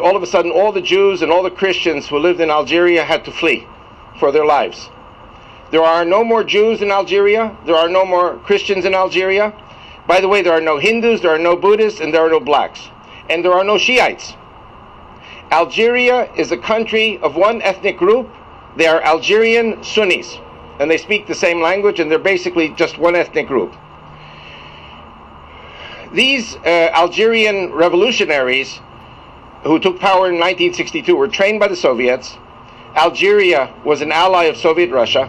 all of a sudden all the Jews and all the Christians who lived in Algeria had to flee for their lives. There are no more Jews in Algeria. There are no more Christians in Algeria. By the way, there are no Hindus, there are no Buddhists, and there are no blacks. And there are no Shiites. Algeria is a country of one ethnic group. They are Algerian Sunnis, and they speak the same language, and they're basically just one ethnic group. These Algerian revolutionaries who took power in 1962 were trained by the Soviets. Algeria was an ally of Soviet Russia,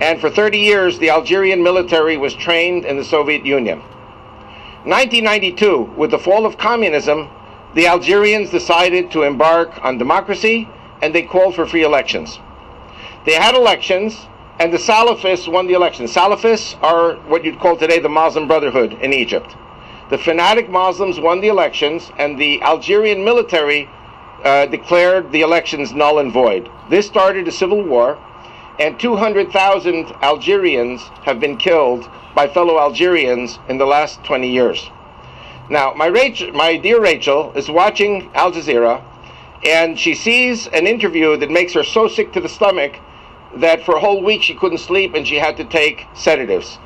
and for 30 years the Algerian military was trained in the Soviet Union. 1992, with the fall of communism, the Algerians decided to embark on democracy, and they called for free elections. They had elections, and the Salafists won the elections. Salafists are what you'd call today the Muslim Brotherhood in Egypt. The fanatic Muslims won the elections, and the Algerian military declared the elections null and void. This started a civil war, and 200,000 Algerians have been killed by fellow Algerians in the last 20 years. Now, my dear Rachel is watching Al Jazeera, and she sees an interview that makes her so sick to the stomach that for a whole week she couldn't sleep and she had to take sedatives.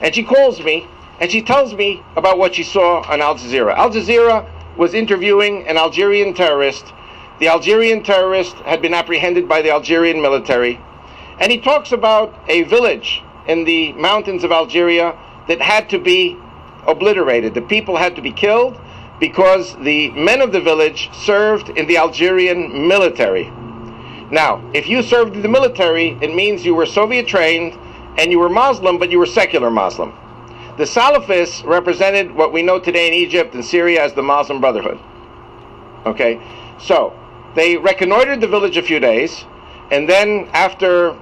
And she calls me, and she tells me about what she saw on Al Jazeera. Al Jazeera was interviewing an Algerian terrorist. The Algerian terrorist had been apprehended by the Algerian military, and he talks about a village in the mountains of Algeria that had to be obliterated. The people had to be killed because the men of the village served in the Algerian military. Now, if you served in the military, it means you were Soviet trained and you were Muslim, but you were secular Muslim. The Salafists represented what we know today in Egypt and Syria as the Muslim Brotherhood. Okay, so they reconnoitered the village a few days, and then after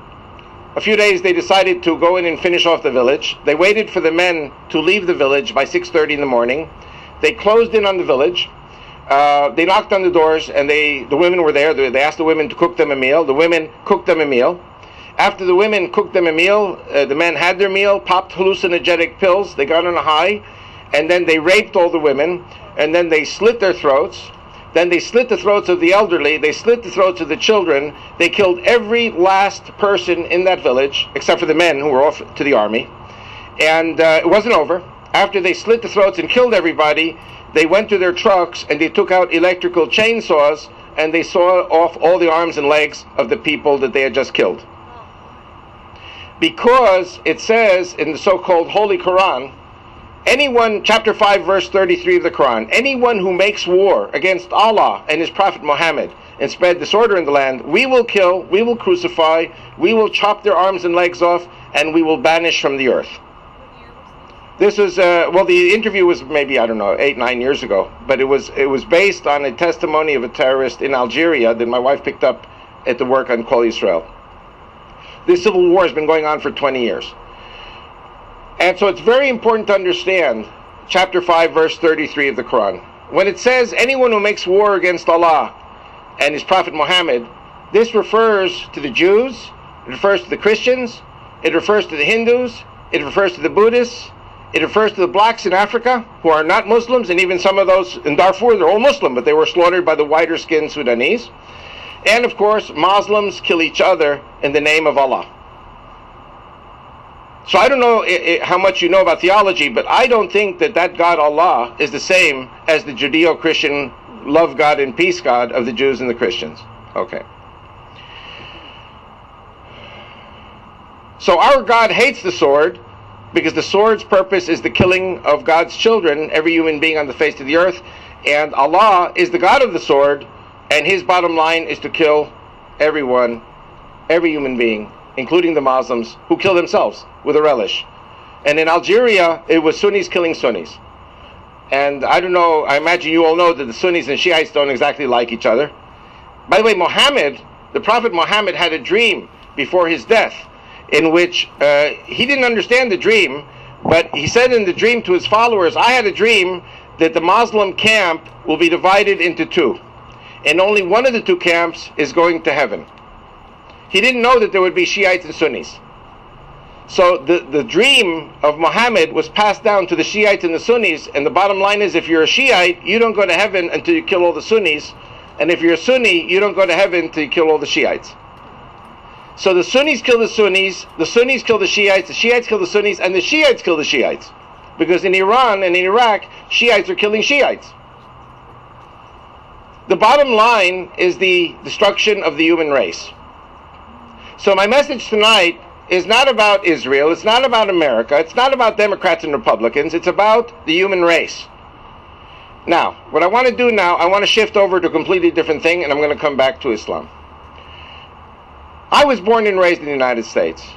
a few days they decided to go in and finish off the village. They waited for the men to leave the village by 6:30 in the morning. They closed in on the village. They knocked on the doors, and the women were there. They asked the women to cook them a meal. The women cooked them a meal. After the women cooked them a meal, the men had their meal, popped hallucinogenic pills, they got on a high, and then they raped all the women, and then they slit their throats. Then they slit the throats of the elderly, they slit the throats of the children, they killed every last person in that village, except for the men who were off to the army. And it wasn't over. After they slit the throats and killed everybody, they went to their trucks and they took out electrical chainsaws and they saw off all the arms and legs of the people that they had just killed. Because it says in the so-called Holy Quran, anyone, chapter 5, verse 33 of the Quran, anyone who makes war against Allah and His Prophet Muhammad and spread disorder in the land, we will kill, we will crucify, we will chop their arms and legs off, and we will banish from the earth. This was, well, the interview was maybe, I don't know, 8-9 years ago, but it was based on a testimony of a terrorist in Algeria that my wife picked up at the work on Kol Yisrael. This civil war has been going on for 20 years. And so it's very important to understand chapter 5, verse 33 of the Quran. When it says, anyone who makes war against Allah and His Prophet Muhammad, this refers to the Jews, it refers to the Christians, it refers to the Hindus, it refers to the Buddhists, it refers to the blacks in Africa who are not Muslims, and even some of those in Darfur, they're all Muslim, but they were slaughtered by the whiter-skinned Sudanese. And of course, Muslims kill each other in the name of Allah. So I don't know how much you know about theology, but I don't think that that God Allah is the same as the Judeo-Christian love God and peace God of the Jews and the Christians. Okay. So our God hates the sword because the sword's purpose is the killing of God's children, every human being on the face of the earth, and Allah is the God of the sword, and His bottom line is to kill everyone, every human being, including the Muslims, who kill themselves with a relish. And in Algeria, it was Sunnis killing Sunnis. And I don't know, I imagine you all know that the Sunnis and Shiites don't exactly like each other. By the way, Muhammad, the Prophet Muhammad, had a dream before his death in which he didn't understand the dream, but he said in the dream to his followers, I had a dream that the Muslim camp will be divided into two, and only one of the two camps is going to heaven. He didn't know that there would be Shiites and Sunnis. So the dream of Muhammad was passed down to the Shiites and the Sunnis, and the bottom line is, if you're a Shiite, you don't go to heaven until you kill all the Sunnis, and if you're a Sunni, you don't go to heaven till you kill all the Shiites. So the Sunnis kill the Sunnis kill the Shiites kill the Sunnis, and the Shiites kill the Shiites. Because in Iran and in Iraq, Shiites are killing Shiites. The bottom line is the destruction of the human race. So my message tonight is not about Israel, it's not about America, it's not about Democrats and Republicans, it's about the human race. Now, what I want to do now, I want to shift over to a completely different thing, and I'm going to come back to Islam. I was born and raised in the United States.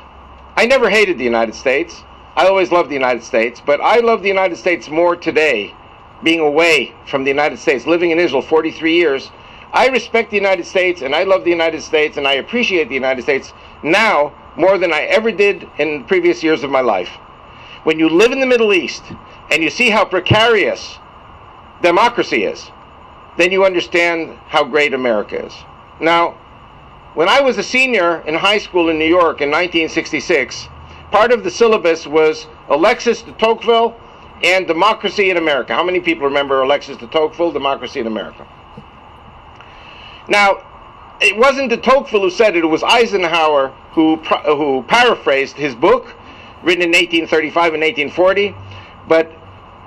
I never hated the United States. I always loved the United States, but I love the United States more today, being away from the United States, living in Israel 43 years. I respect the United States, and I love the United States, and I appreciate the United States now more than I ever did in previous years of my life. When you live in the Middle East, and you see how precarious democracy is, then you understand how great America is. Now, when I was a senior in high school in New York in 1966, part of the syllabus was Alexis de Tocqueville and Democracy in America. How many people remember Alexis de Tocqueville, Democracy in America? Now, it wasn't de Tocqueville who said it, it was Eisenhower who paraphrased his book, written in 1835 and 1840. But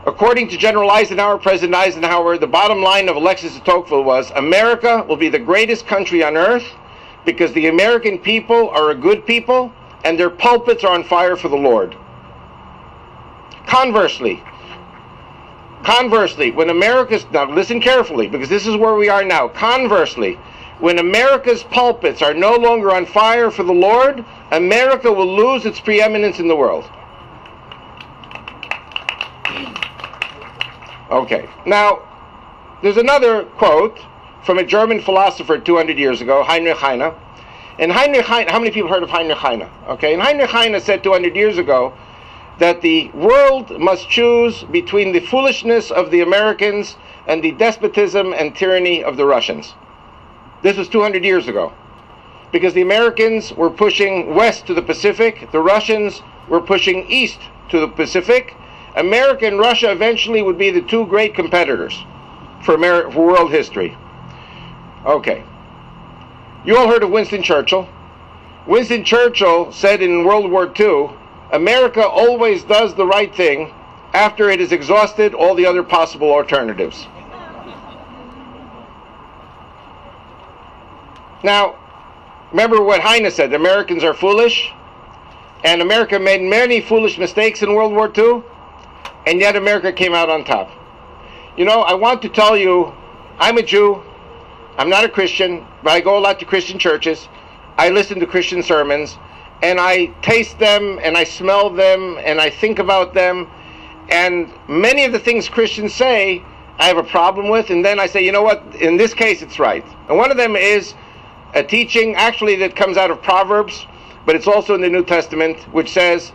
according to General Eisenhower, President Eisenhower, the bottom line of Alexis de Tocqueville was, America will be the greatest country on earth because the American people are a good people and their pulpits are on fire for the Lord. Conversely, when America's, now listen carefully because this is where we are now. Conversely, when America's pulpits are no longer on fire for the Lord, America will lose its preeminence in the world. Okay, now, there's another quote from a German philosopher 200 years ago, Heinrich Heine. And Heinrich Heine, how many people heard of Heinrich Heine? Okay, and Heinrich Heine said 200 years ago that the world must choose between the foolishness of the Americans and the despotism and tyranny of the Russians. This was 200 years ago. Because the Americans were pushing west to the Pacific, the Russians were pushing east to the Pacific. America and Russia eventually would be the two great competitors for world history. Okay. You all heard of Winston Churchill. Winston Churchill said in World War II, America always does the right thing after it has exhausted all the other possible alternatives. Now, remember what Heine said, Americans are foolish, and America made many foolish mistakes in World War II, and yet America came out on top. You know, I want to tell you, I'm a Jew, I'm not a Christian, but I go a lot to Christian churches, I listen to Christian sermons, and I taste them, and I smell them, and I think about them, and many of the things Christians say, I have a problem with, and then I say, you know what, in this case it's right. And one of them is a teaching, actually, that comes out of Proverbs, but it's also in the New Testament, which says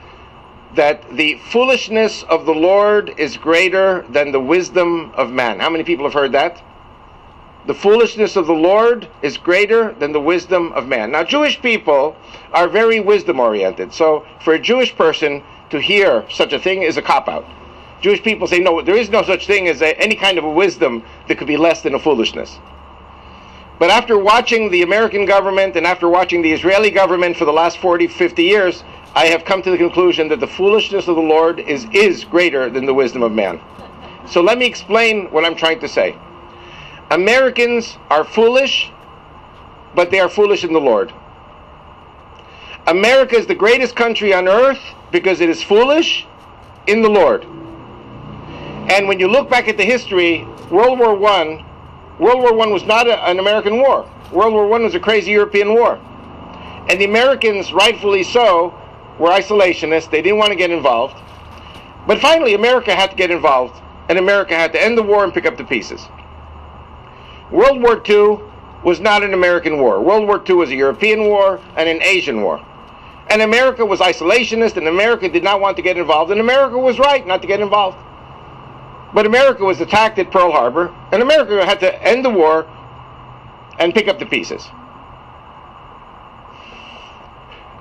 that the foolishness of the Lord is greater than the wisdom of man. How many people have heard that? The foolishness of the Lord is greater than the wisdom of man. Now, Jewish people are very wisdom-oriented, so for a Jewish person to hear such a thing is a cop-out. Jewish people say, no, there is no such thing as any kind of a wisdom that could be less than a foolishness. But after watching the American government and after watching the Israeli government for the last 40, 50 years, I have come to the conclusion that the foolishness of the Lord is greater than the wisdom of man. So let me explain what I'm trying to say. Americans are foolish, but they are foolish in the Lord. America is the greatest country on earth because it is foolish in the Lord. And when you look back at the history, World War I was not an American war. World War I was a crazy European war. And the Americans, rightfully so, were isolationists. They didn't want to get involved. But finally, America had to get involved, and America had to end the war and pick up the pieces. World War II was not an American war. World War II was a European war and an Asian war. And America was isolationist, and America did not want to get involved, and America was right not to get involved. But America was attacked at Pearl Harbor, and America had to end the war and pick up the pieces.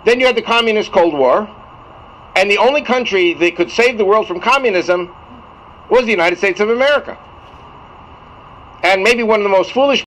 Then you had the Communist Cold War, and the only country that could save the world from communism was the United States of America. And maybe one of the most foolish